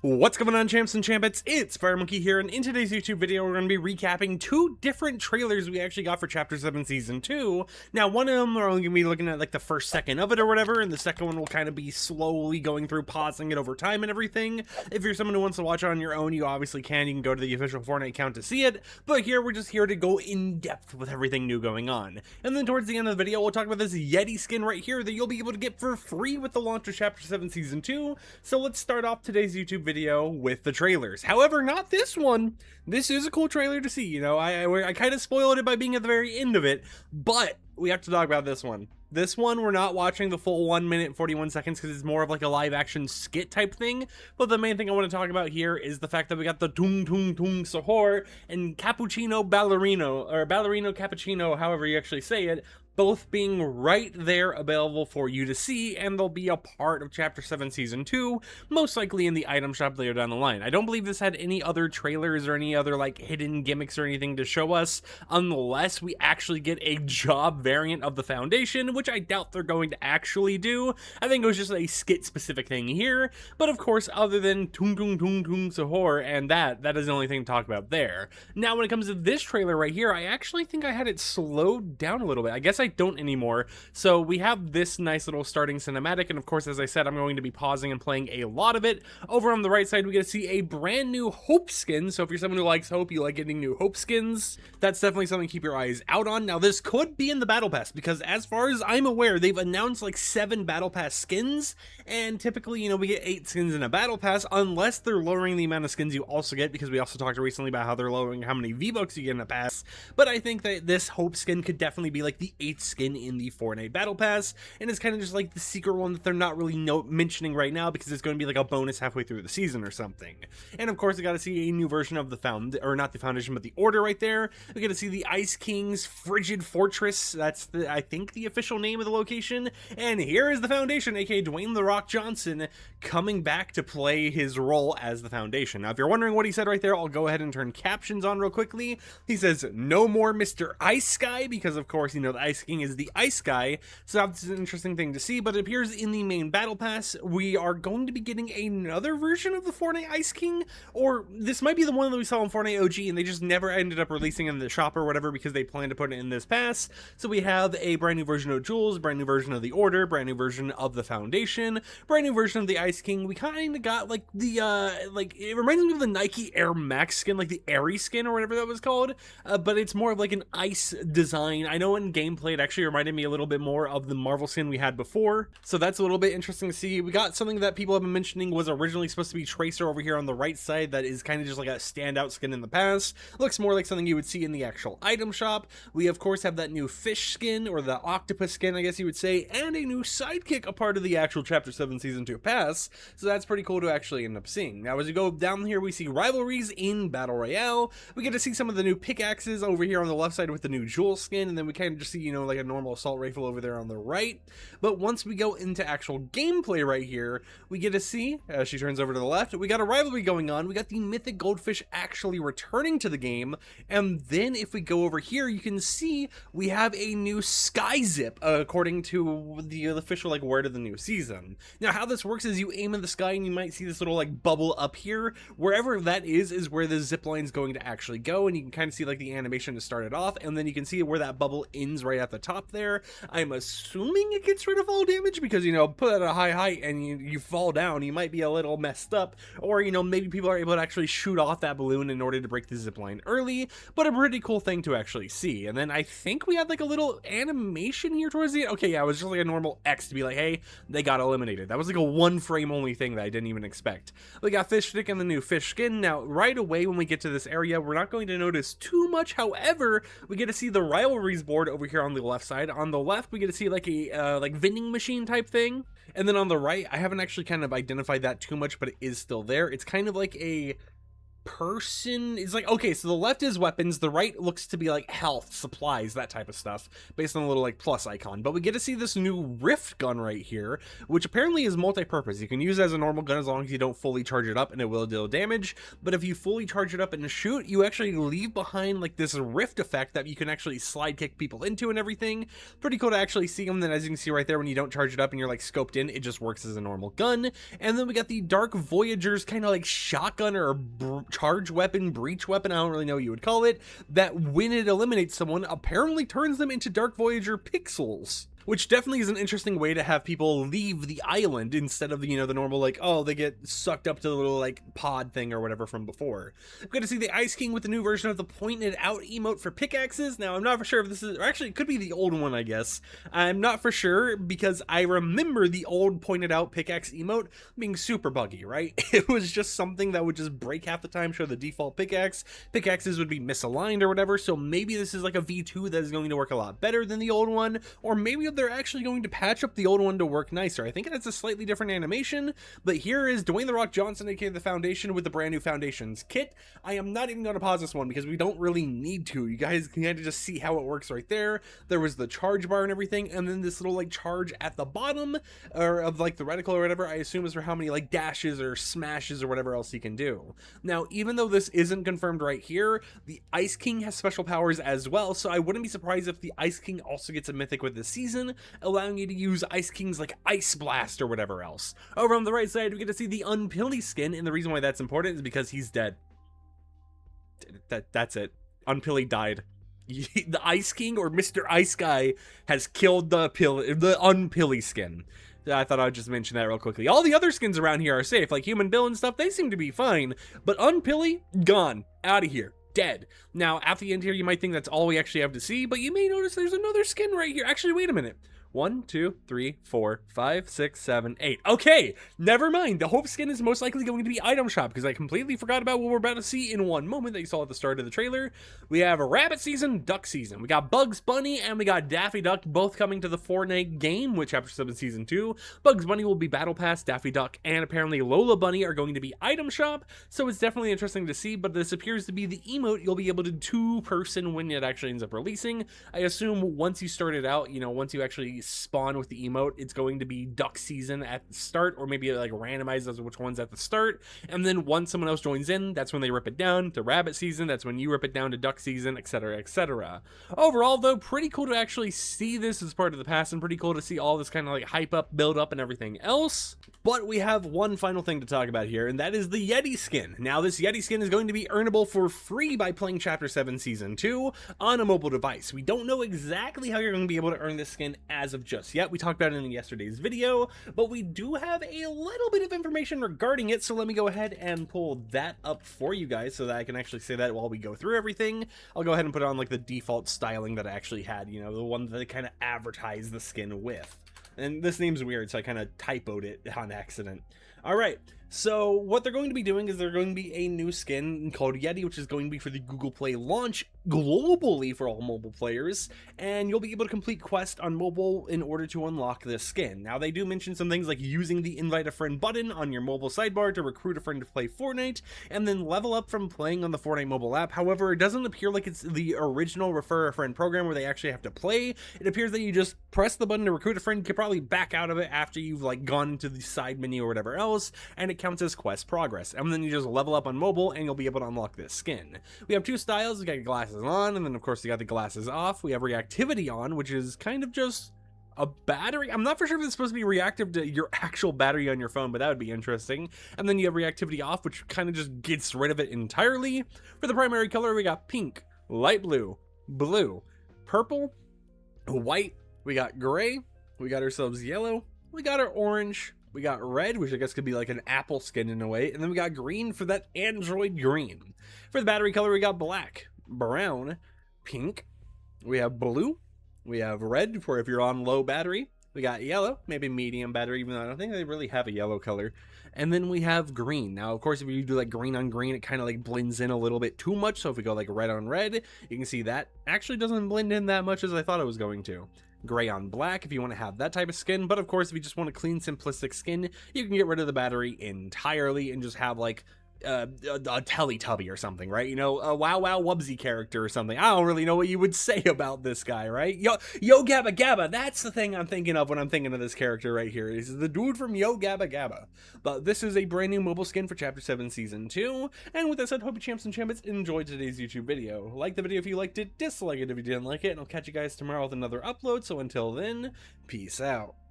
What's going on, champs and champets? It's FireMonkey here, and in today's YouTube video we're going to be recapping two different trailers we actually got for Chapter 7 Season 2. Now, one of them we're only going to be looking at like the first second of it or whatever, and the second one will kind of be slowly going through, pausing it over time and everything. If you're someone who wants to watch it on your own, you obviously can. You can go to the official Fortnite account to see it, but here we're just here to go in depth with everything new going on. And then towards the end of the video, we'll talk about this Yeti skin right here that you'll be able to get for free with the launch of Chapter 7 Season 2. So let's start off today's YouTube video with the trailers. However, not this one. This is a cool trailer to see. You know, I kind of spoiled it by being at the very end of it, but we have to talk about this one. This one, we're not watching the full 1 minute and 41 seconds because it's more of like a live action skit type thing. But the main thing I want to talk about here is the fact that we got the Tung Tung Tung Sahur and Cappuccino Ballerino, or Ballerino Cappuccino, however you actually say it, both being right there available for you to see, and they'll be a part of Chapter 7 Season 2, most likely in the item shop later down the line. I don't believe this had any other trailers or any other like hidden gimmicks or anything to show us, unless we actually get a job variant of the Foundation, which I doubt they're going to actually do. I think it was just a skit specific thing here, but of course, other than Tung Tung Tung Tung Sahur and that is the only thing to talk about there. Now, when it comes to this trailer right here, I actually think I had it slowed down a little bit. I guess I don't anymore. So we have this nice little starting cinematic, and of course, as I said, I'm going to be pausing and playing a lot of it. Over on the right side, we get to see a brand new Hope skin. So if you're someone who likes Hope, you like getting new Hope skins, that's definitely something to keep your eyes out on. Now, this could be in the Battle Pass, because as far as I'm aware, they've announced like 7 Battle Pass skins, and typically, you know, we get 8 skins in a Battle Pass, unless they're lowering the amount of skins you also get, because we also talked recently about how they're lowering how many V-Bucks you get in a pass. But I think that this Hope skin could definitely be like the 8th skin in the Fortnite Battle Pass, and it's kind of just like the secret one that they're not really mentioning right now, because it's going to be like a bonus halfway through the season or something. And of course, we got to see a new version of the not the Foundation, but the Order right there. We get to see the Ice King's Frigid Fortress. That's I think the official name of the location. And here is the Foundation, aka Dwayne "The Rock" Johnson, coming back to play his role as the Foundation. Now, if you're wondering what he said right there, I'll go ahead and turn captions on real quickly. He says, "No more Mr. Ice Guy," because of course, you know, the Ice King is the Ice Guy, so that's an interesting thing to see. But it appears in the main Battle Pass, we are going to be getting another version of the Fortnite Ice King, or this might be the one that we saw in Fortnite OG, and they just never ended up releasing it in the shop or whatever, because they plan to put it in this pass. So we have a brand new version of Jules, brand new version of the Order, brand new version of the Foundation, brand new version of the Ice King. We kind of got like the, like, it reminds me of the Nike Air Max skin, like the Airy skin or whatever that was called, but it's more of like an ice design. I know in gameplay it actually reminded me a little bit more of the Marvel skin we had before, so that's a little bit interesting to see. We got something that people have been mentioning was originally supposed to be Tracer over here on the right side, that is kind of just like a standout skin in the past. Looks more like something you would see in the actual item shop. We of course have that new fish skin, or the octopus skin I guess you would say, and a new sidekick, a part of the actual Chapter 7 Season 2 pass, so that's pretty cool to actually end up seeing. Now, as we go down here, we see rivalries in Battle Royale. We get to see some of the new pickaxes over here on the left side with the new Jewel skin, and then we kind of just see, you know, like a normal assault rifle over there on the right. But once we go into actual gameplay right here, we get to see, as she turns over to the left, we got a rivalry going on. We got the mythic goldfish actually returning to the game, and then if we go over here, you can see we have a new sky zip, according to the official like word of the new season. Now, how this works is you aim in the sky and you might see this little like bubble up here. Wherever that is where the zip line is going to actually go, and you can kind of see like the animation to start it off, and then you can see where that bubble ends right at the top there. I'm assuming it gets rid of all damage, because, you know, put it at a high height and you fall down, you might be a little messed up, or, you know, maybe people are able to actually shoot off that balloon in order to break the zip line early, but a pretty cool thing to actually see. And then I think we had like a little animation here towards the end. Okay, yeah, it was just like a normal X to be like, hey, they got eliminated. That was like a 1 frame only thing that I didn't even expect. We got fish stick and the new fish skin. Now, right away when we get to this area, we're not going to notice too much. However, we get to see the rivalries board over here on the left side. On the left, we get to see like a like vending machine type thing, and then on the right, I haven't actually kind of identified that too much, but it is still there. It's kind of like a person is like, okay, so the left is weapons, the right looks to be like health, supplies, that type of stuff, based on a little like plus icon. But we get to see this new rift gun right here, which apparently is multi-purpose. You can use it as a normal gun as long as you don't fully charge it up, and it will deal damage. But if you fully charge it up and shoot, you actually leave behind like this rift effect that you can actually slide kick people into and everything. Pretty cool to actually see them. Then as you can see right there, when you don't charge it up and you're like scoped in, it just works as a normal gun. And then we got the Dark Voyager's kind of like shotgun or charge weapon, breach weapon, I don't really know what you would call it, that when it eliminates someone, apparently turns them into Dark Voyager pixels. Which definitely is an interesting way to have people leave the island instead of, you know, the normal, like, oh, they get sucked up to the little, like, pod thing or whatever from before. I'm going to see the Ice King with the new version of the pointed out emote for pickaxes. Now, I'm not for sure if this is, or actually, it could be the old one, I guess. I'm not for sure because I remember the old pointed out pickaxe emote being super buggy, right? It was just something that would just break half the time, show the default pickaxe. Pickaxes would be misaligned or whatever, so maybe this is like a V2 that is going to work a lot better than the old one, or maybe they're actually going to patch up the old one to work nicer. I think it has a slightly different animation, but here is Dwayne The Rock Johnson, aka the Foundation, with the brand new Foundations kit. I am not even going to pause this one because we don't really need to. You guys can kind of just see how it works right there. There was the charge bar and everything, and then this little like charge at the bottom or of like the reticle or whatever, I assume is for how many like dashes or smashes or whatever else you can do. Now, even though this isn't confirmed right here, the Ice King has special powers as well, so I wouldn't be surprised if the Ice King also gets a mythic with this season, allowing you to use Ice King's like Ice Blast or whatever else. Over on the right side, we get to see the Unpilly skin, and the reason why that's important is because he's dead. That's it. Unpilly died. The Ice King or Mr. Ice Guy has killed the Unpilly skin. I thought I'd just mention that real quickly. All the other skins around here are safe, like Human Bill and stuff, they seem to be fine, but Unpilly, gone, out of here. Dead. Now, at the end here, you might think that's all we actually have to see, but you may notice there's another skin right here. Actually, wait a minute. 1, 2, 3, 4, 5, 6, 7, 8. Okay, never mind. The Hope skin is most likely going to be item shop because I completely forgot about what we're about to see in one moment that you saw at the start of the trailer. We have a rabbit season, duck season. We got Bugs Bunny and we got Daffy Duck both coming to the Fortnite game with Chapter 7 Season 2. Bugs Bunny will be Battle Pass, Daffy Duck, and apparently Lola Bunny are going to be item shop, so it's definitely interesting to see, but this appears to be the emote you'll be able to two-person when it actually ends up releasing. I assume once you start it out, you know, once you actually spawn with the emote, it's going to be duck season at the start, or maybe like randomized as which one's at the start, and then once someone else joins in, that's when they rip it down to rabbit season, that's when you rip it down to duck season, etc, etc. Overall though, pretty cool to actually see this as part of the past, and pretty cool to see all this kind of like hype up, build up, and everything else. But we have one final thing to talk about here, and that is the Yeti Skin. Now this Yeti Skin is going to be earnable for free by playing Chapter 7 Season 2 on a mobile device. We don't know exactly how you're going to be able to earn this skin as of just yet. We talked about it in yesterday's video, but we do have a little bit of information regarding it, so let me go ahead and pull that up for you guys so that I can actually say that while we go through everything. I'll go ahead and put it on like the default styling that I actually had, you know, the one that they kind of advertised the skin with. And this name's weird, so I kind of typoed it on accident. All right, so what they're going to be doing is they're going to be a new skin called Yeti, which is going to be for the Google Play launch globally for all mobile players, and you'll be able to complete quests on mobile in order to unlock this skin. Now, they do mention some things like using the invite a friend button on your mobile sidebar to recruit a friend to play Fortnite, and then level up from playing on the Fortnite mobile app. However, it doesn't appear like it's the original refer a friend program where they actually have to play. It appears that you just press the button to recruit a friend, you could probably back out of it after you've like gone into the side menu or whatever else, and it counts as quest progress. And then you just level up on mobile and you'll be able to unlock this skin. We have two styles. We got glasses on, and then of course you got the glasses off. We have reactivity on, which is kind of just a battery. I'm not for sure if it's supposed to be reactive to your actual battery on your phone, but that would be interesting. And then you have reactivity off, which kind of just gets rid of it entirely. For the primary color, we got pink, light blue, blue, purple, white, we got gray, we got ourselves yellow, we got our orange, we got red, which I guess could be like an apple skin in a way, and then we got green for that Android green. For the battery color, we got black, brown, pink, we have blue, we have red for if you're on low battery, we got yellow, maybe medium battery, even though I don't think they really have a yellow color, and then we have green. Now, of course, if you do like green on green, it kind of like blends in a little bit too much, so if we go like red on red, you can see that actually doesn't blend in that much as I thought it was going to. Gray on black if you want to have that type of skin, but of course if you just want a clean simplistic skin, you can get rid of the battery entirely and just have like a Teletubby or something, right? You know, a Wow Wow Wubsy character or something. I don't really know what you would say about this guy, right? Yo Gabba Gabba, that's the thing I'm thinking of when I'm thinking of this character right here. He's the dude from Yo Gabba Gabba. But this is a brand new mobile skin for Chapter 7 Season 2. And with that said, hope you champs and champions enjoyed today's YouTube video. Like the video if you liked it, dislike it if you didn't like it, and I'll catch you guys tomorrow with another upload. So until then, peace out.